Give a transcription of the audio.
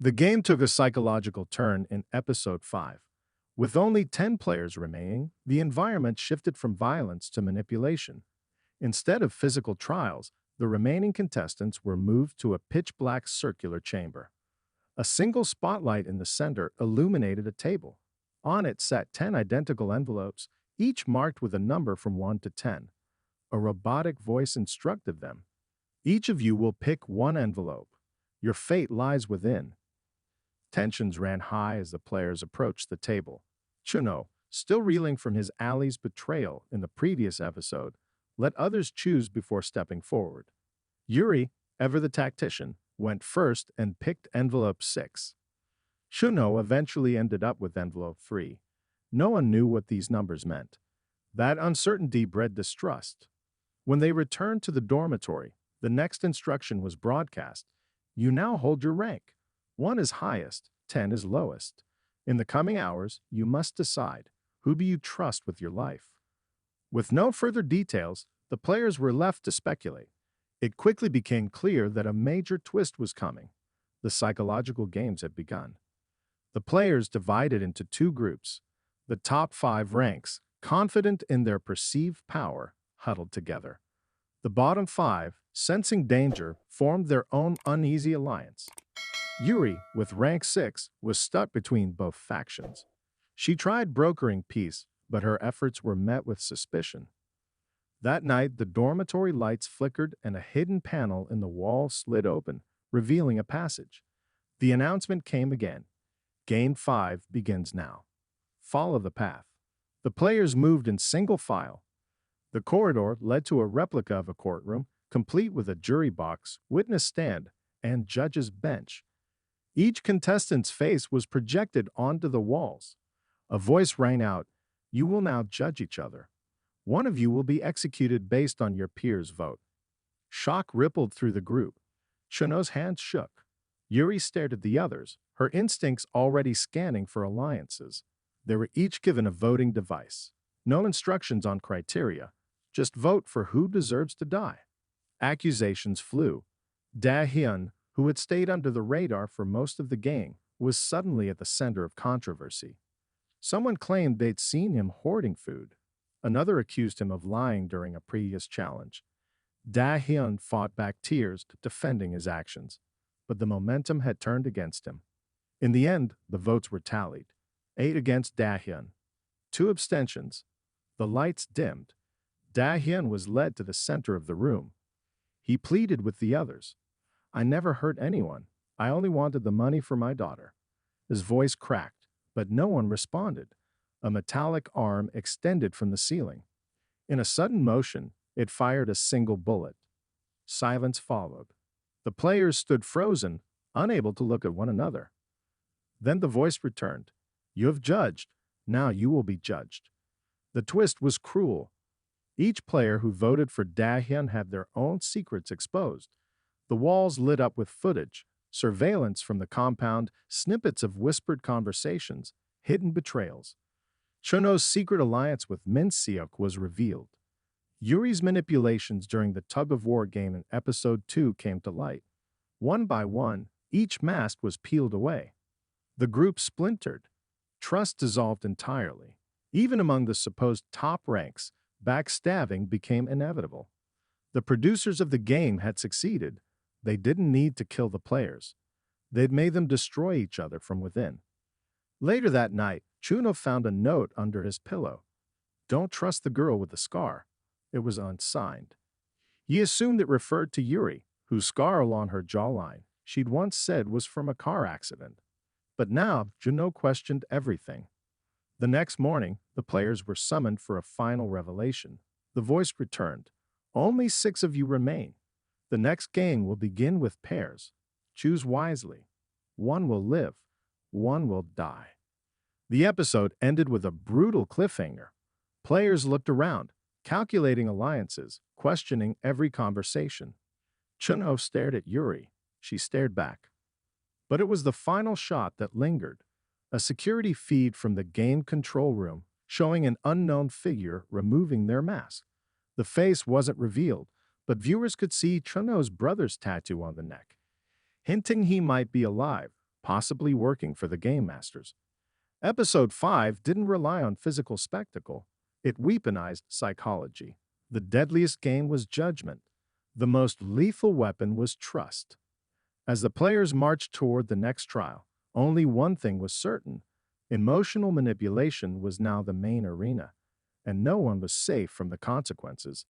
The game took a psychological turn in episode 5. With only 10 players remaining, the environment shifted from violence to manipulation. Instead of physical trials, the remaining contestants were moved to a pitch-black circular chamber. A single spotlight in the center illuminated a table. On it sat 10 identical envelopes, each marked with a number from 1 to 10. A robotic voice instructed them. Each of you will pick one envelope. Your fate lies within. Tensions ran high as the players approached the table. Chuno, still reeling from his ally's betrayal in the previous episode, let others choose before stepping forward. Yuri, ever the tactician, went first and picked envelope 6. Chuno eventually ended up with envelope 3. No one knew what these numbers meant. That uncertainty bred distrust. When they returned to the dormitory, the next instruction was broadcast. You now hold your rank. 1 is highest, 10 is lowest. In the coming hours, you must decide, who do you trust with your life? With no further details, the players were left to speculate. It quickly became clear that a major twist was coming. The psychological games had begun. The players divided into 2 groups. The top 5 ranks, confident in their perceived power, huddled together. The bottom 5, sensing danger, formed their own uneasy alliance. Yuri, with rank 6, was stuck between both factions. She tried brokering peace, but her efforts were met with suspicion. That night, the dormitory lights flickered and a hidden panel in the wall slid open, revealing a passage. The announcement came again. Game 5 begins now. Follow the path. The players moved in single file. The corridor led to a replica of a courtroom, complete with a jury box, witness stand, and judge's bench. Each contestant's face was projected onto the walls. A voice rang out, "You will now judge each other. One of you will be executed based on your peers' vote." Shock rippled through the group. Chuno's hands shook. Yuri stared at the others, her instincts already scanning for alliances. They were each given a voting device. No instructions on criteria, just vote for who deserves to die. Accusations flew. Da-hyun, who had stayed under the radar for most of the game, was suddenly at the center of controversy. Someone claimed they'd seen him hoarding food. Another accused him of lying during a previous challenge. Da-hyun fought back tears, defending his actions, but the momentum had turned against him. In the end, the votes were tallied. 8 against Da-hyun. 2 abstentions. The lights dimmed. Da-hyun was led to the center of the room. He pleaded with the others. "I never hurt anyone. I only wanted the money for my daughter." His voice cracked, but no one responded. A metallic arm extended from the ceiling. In a sudden motion, it fired a single bullet. Silence followed. The players stood frozen, unable to look at one another. Then the voice returned. "You have judged. Now you will be judged." The twist was cruel. Each player who voted for Da-hyun had their own secrets exposed. The walls lit up with footage, surveillance from the compound, snippets of whispered conversations, hidden betrayals. Chuno's secret alliance with Min Seok was revealed. Yuri's manipulations during the tug-of-war game in episode 2 came to light. One by one, each mask was peeled away. The group splintered. Trust dissolved entirely. Even among the supposed top ranks, backstabbing became inevitable. The producers of the game had succeeded. They didn't need to kill the players. They'd made them destroy each other from within. Later that night, Chuno found a note under his pillow. "Don't trust the girl with the scar." It was unsigned. He assumed it referred to Yuri, whose scar along her jawline she'd once said was from a car accident. But now, Juno questioned everything. The next morning, the players were summoned for a final revelation. The voice returned. "Only 6 of you remain. The next game will begin with pairs. Choose wisely. One will live, one will die." The episode ended with a brutal cliffhanger. Players looked around, calculating alliances, questioning every conversation. Chuno stared at Yuri. She stared back. But it was the final shot that lingered. A security feed from the game control room showing an unknown figure removing their mask. The face wasn't revealed, but viewers could see Chuno's brother's tattoo on the neck, hinting he might be alive, possibly working for the game masters. Episode 5 didn't rely on physical spectacle, it weaponized psychology. The deadliest game was judgment. The most lethal weapon was trust. As the players marched toward the next trial, only one thing was certain: emotional manipulation was now the main arena, and no one was safe from the consequences.